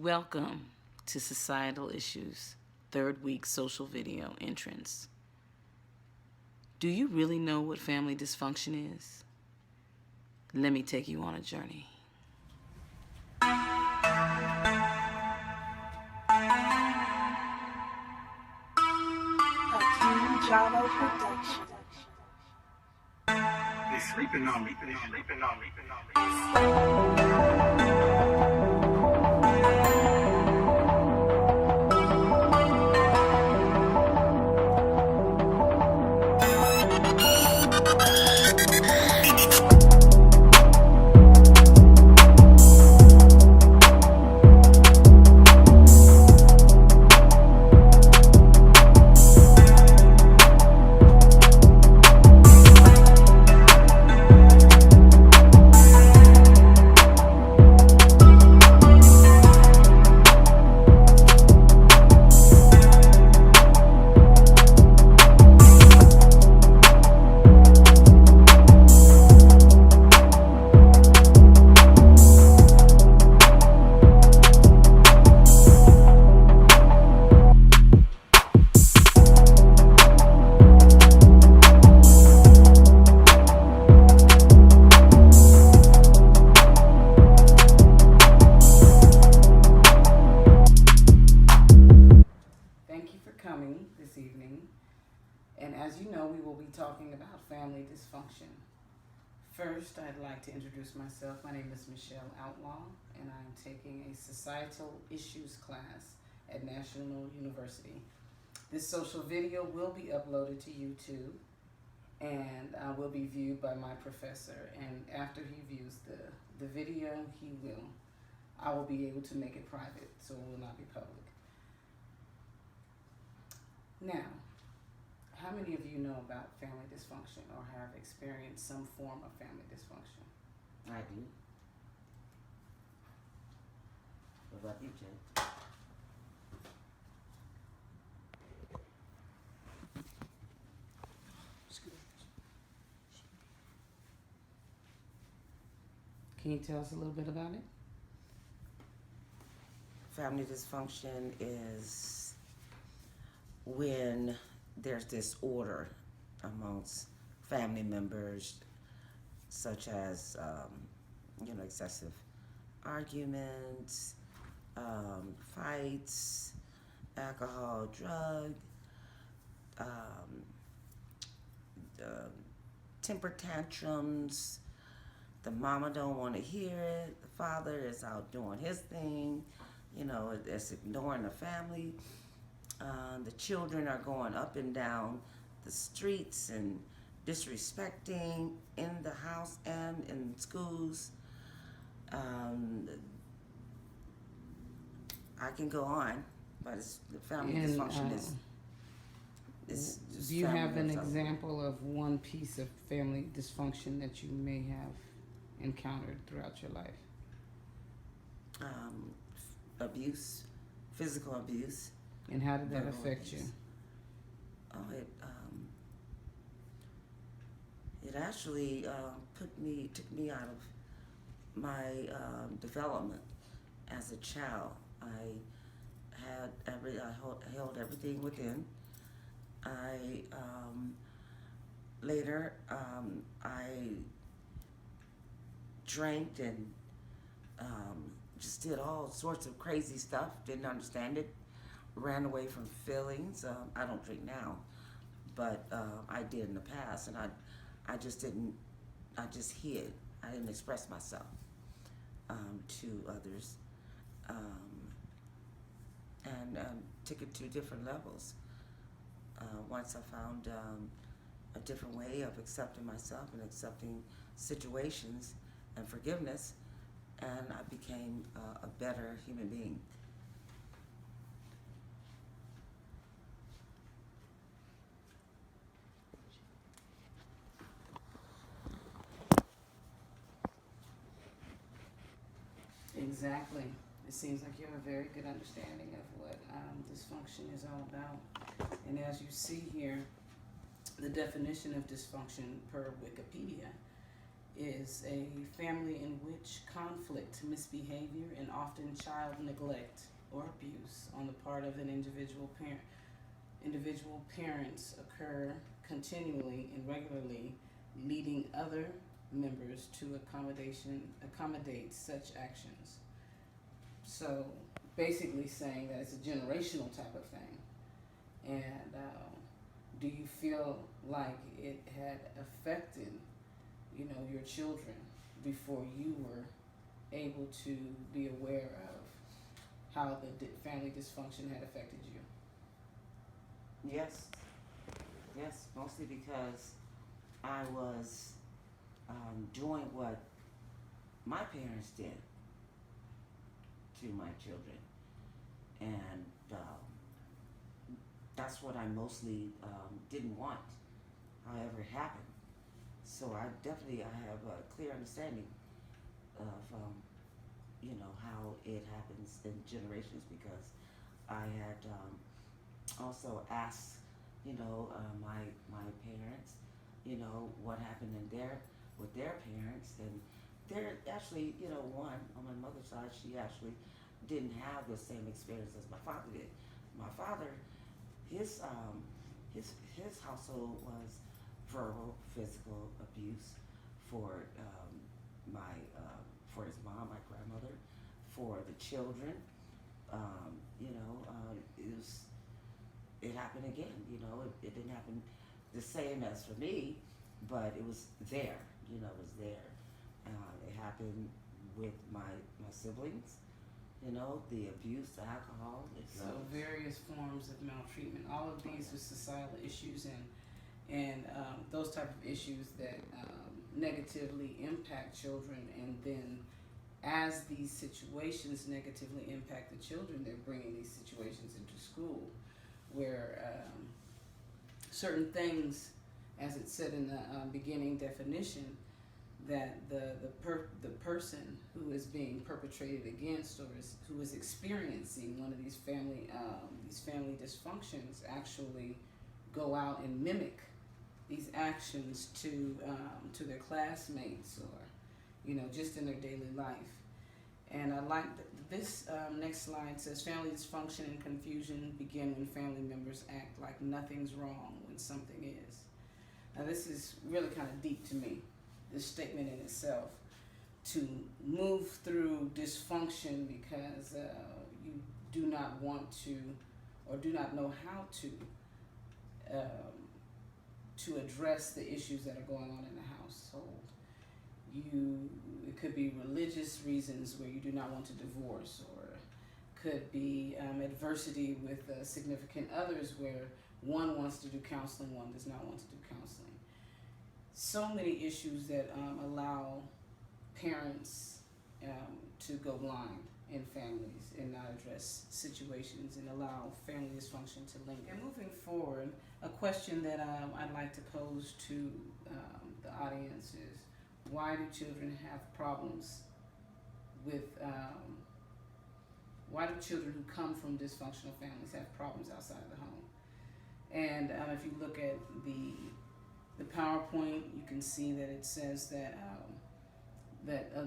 Welcome to Societal Issues, third week social video entrance. Do you really know what family dysfunction is? Let me take you on a journey. A King Java production. They sleeping on me. Thank you for coming this evening. And as you know, we will be talking about family dysfunction. First, I'd like to introduce myself. My name is Michelle Outlaw, and I'm taking a societal issues class at National University. This social video will be uploaded to YouTube and will be viewed by my professor. And after he views the video, I will be able to make it private, so it will not be public. Now, how many of you know about family dysfunction or have experienced some form of family dysfunction? I do. What about you, Jay? Can you tell us a little bit about it? Family dysfunction is when there's disorder amongst family members, such as, excessive arguments, fights, alcohol, drug, temper tantrums. The mama don't want to hear it. The father is out doing his thing. It's ignoring the family. The children are going up and down the streets and disrespecting in the house and in schools. I can go on, but the family dysfunction is just Do you have an family example of one piece of family dysfunction that you may have encountered throughout your life? Abuse, physical abuse. And how did that Verbal affect you? abuse. It actually took me out of my development as a child. I held everything within. Later, I drank and just did all sorts of crazy stuff. Didn't understand it. Ran away from feelings. I don't drink now, but I did in the past, and I just didn't. I just hid. I didn't express myself to others, and took it to different levels. Once I found a different way of accepting myself and accepting situations and forgiveness, and I became a better human being. Exactly. It seems like you have a very good understanding of what dysfunction is all about. And as you see here, the definition of dysfunction per Wikipedia is a family in which conflict, misbehavior, and often child neglect or abuse on the part of an individual parents occur continually and regularly, leading other members to accommodate such actions. So basically saying that it's a generational type of thing. And do you feel like it had affected, your children before you were able to be aware of how the family dysfunction had affected you? Yes, mostly because I was doing what my parents did to my children, and that's what I mostly didn't want, however it happened. So I have a clear understanding of how it happens in generations, because I had also asked my parents what happened with their parents, and they're actually one on my mother's side, she actually didn't have the same experience as my father did. My father, his household was verbal, physical abuse for for his mom, my grandmother, for the children. It happened again. It didn't happen the same as for me, but it was there. It was there. It happened with my siblings. The abuse, the alcohol, the So drugs. various forms of maltreatment. All of these are societal issues and those type of issues that negatively impact children, and then as these situations negatively impact the children, they're bringing these situations into school where certain things, as it said in the beginning definition, that the person who is being perpetrated against, or who is experiencing one of these family dysfunctions, actually go out and mimic these actions to their classmates, or just in their daily life. And I like this next slide says family dysfunction and confusion begin when family members act like nothing's wrong when something is. Now this is really kind of deep to me, this statement in itself, to move through dysfunction because you do not want to, or do not know how to address the issues that are going on in the household. It could be religious reasons where you do not want to divorce, or could be adversity with significant others where one wants to do counseling, one does not want to do counseling. So many issues that allow parents to go blind in families and not address situations and allow family dysfunction to linger. And moving forward, a question that I'd like to pose to the audience is, why do children have problems with, why do children who come from dysfunctional families have problems outside of the home? And if you look at the PowerPoint, you can see that it says that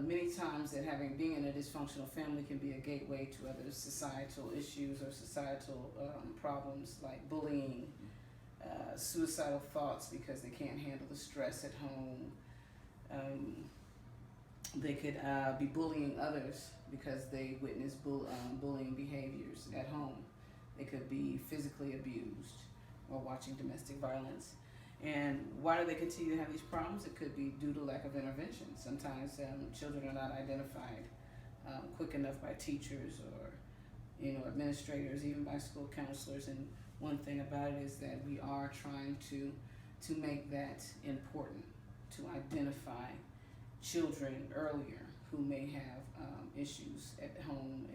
many times that being in a dysfunctional family can be a gateway to other societal issues or societal problems like bullying, suicidal thoughts because they can't handle the stress at home. They could be bullying others because they witness bullying behaviors at home. They could be physically abused or watching domestic violence. And why do they continue to have these problems? It could be due to lack of intervention. Sometimes children are not identified quick enough by teachers or administrators, even by school counselors. And one thing about it is that we are trying to make that important, to identify children earlier who may have issues at home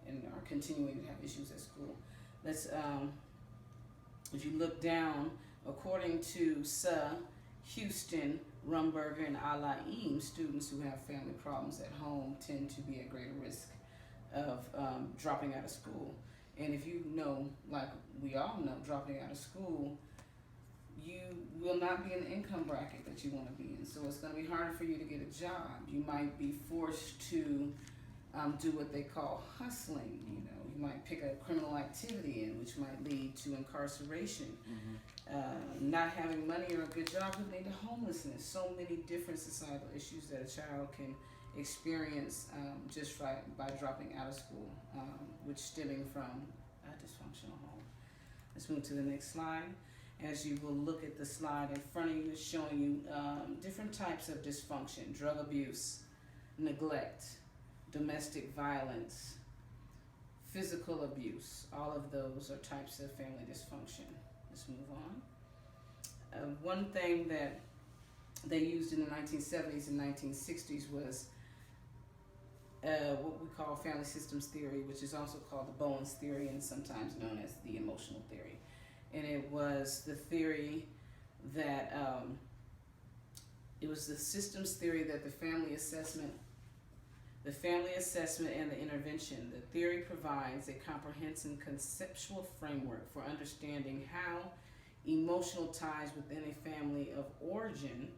and are continuing to have issues at school. Let's if you look down, according to Houston, Rumberger, and Alaim, students who have family problems at home tend to be at greater risk of dropping out of school. And if you know, like we all know, dropping out of school, you will not be in the income bracket that you want to be in. So it's going to be harder for you to get a job. You might be forced to do what they call hustling. You know, you might pick a criminal activity in, which might lead to incarceration. Not having money or a good job could lead to homelessness. So many different societal issues that a child can experience just by dropping out of school, which stemming from a dysfunctional home. Let's move to the next slide. As you will look at the slide in front of you, it's showing you different types of dysfunction: drug abuse, neglect, domestic violence, physical abuse. All of those are types of family dysfunction. Let's move on. One thing that they used in the 1970s and 1960s was what we call family systems theory, which is also called the Bowen's theory and sometimes known as the emotional theory. And it was the theory that it was the systems theory that the family assessment and the intervention. The theory provides a comprehensive conceptual framework for understanding how emotional ties within a family of origin,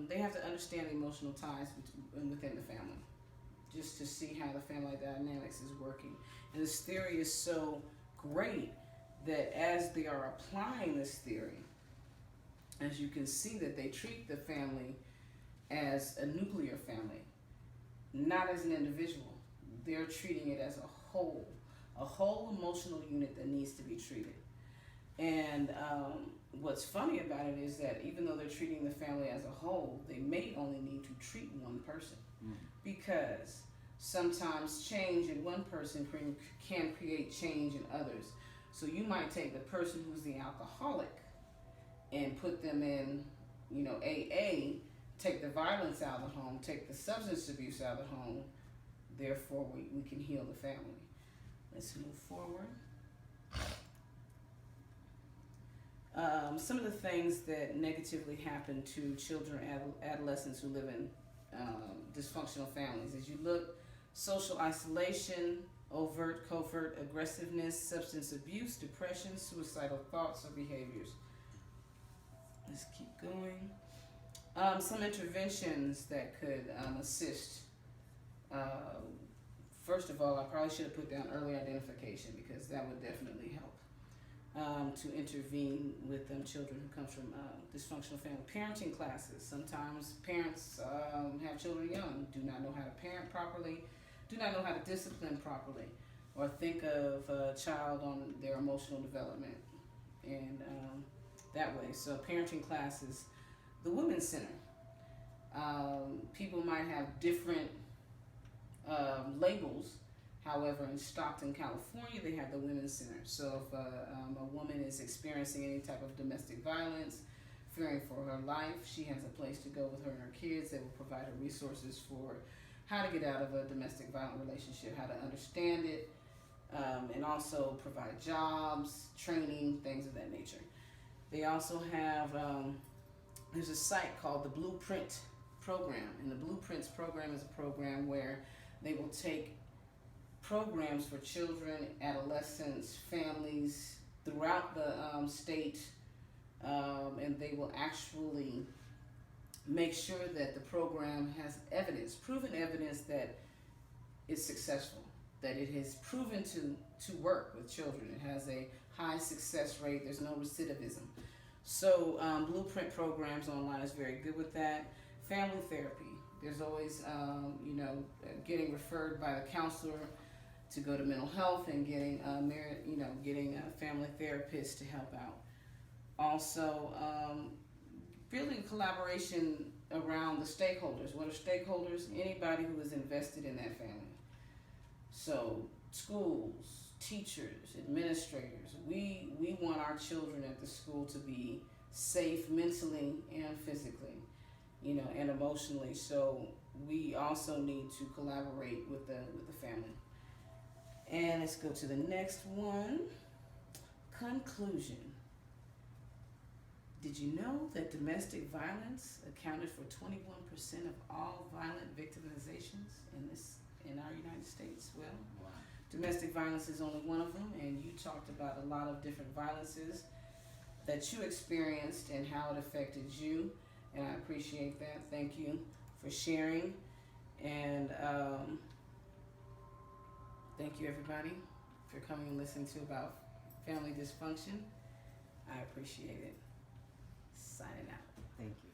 they have to understand emotional ties within the family, just to see how the family dynamics is working. And this theory is so great that as they are applying this theory, as you can see that they treat the family as a nuclear family, not as an individual. They're treating it as a whole emotional unit that needs to be treated. And what's funny about it is that even though they're treating the family as a whole, they may only need to treat one person, because sometimes change in one person can create change in others. So you might take the person who's the alcoholic and put them in, AA, take the violence out of the home, take the substance abuse out of the home. Therefore, we can heal the family. Let's move forward. Some of the things that negatively happen to children and adolescents who live in dysfunctional families. As you look, social isolation, overt, covert aggressiveness, substance abuse, depression, suicidal thoughts or behaviors. Let's keep going. Some interventions that could assist. First of all, I probably should have put down early identification, because that would definitely help to intervene with children who come from dysfunctional family. Parenting classes. Sometimes parents have children young, do not know how to parent properly, do not know how to discipline properly, or think of a child on their emotional development, and that way. So parenting classes. The Women's Center. People might have different labels. However, in Stockton, California, they have the Women's Center. So if a woman is experiencing any type of domestic violence, fearing for her life, she has a place to go with her and her kids. They will provide her resources for how to get out of a domestic violent relationship, how to understand it, and also provide jobs, training, things of that nature. They also have, there's a site called the Blueprint Program. And the Blueprints Program is a program where they will take programs for children, adolescents, families throughout the state, and they will actually make sure that the program has evidence, proven evidence that it's successful, that it has proven to work with children. It has a high success rate. There's no recidivism. So Blueprint programs online is very good with that. Family therapy. There's always, getting referred by the counselor to go to mental health, and getting a family therapist to help out. Also, building collaboration around the stakeholders. What are stakeholders? Anybody who is invested in that family. So schools, teachers, administrators. We want our children at the school to be safe mentally and physically, and emotionally. So we also need to collaborate with the family. And let's go to the next one. Conclusion. Did you know that domestic violence accounted for 21% of all violent victimizations in our United States? Well, Wow. Domestic violence is only one of them, and you talked about a lot of different violences. that you experienced and how it affected you, and I appreciate that. Thank you for sharing, and thank you everybody for coming and listening to about family dysfunction. I appreciate it. Signing out. Thank you.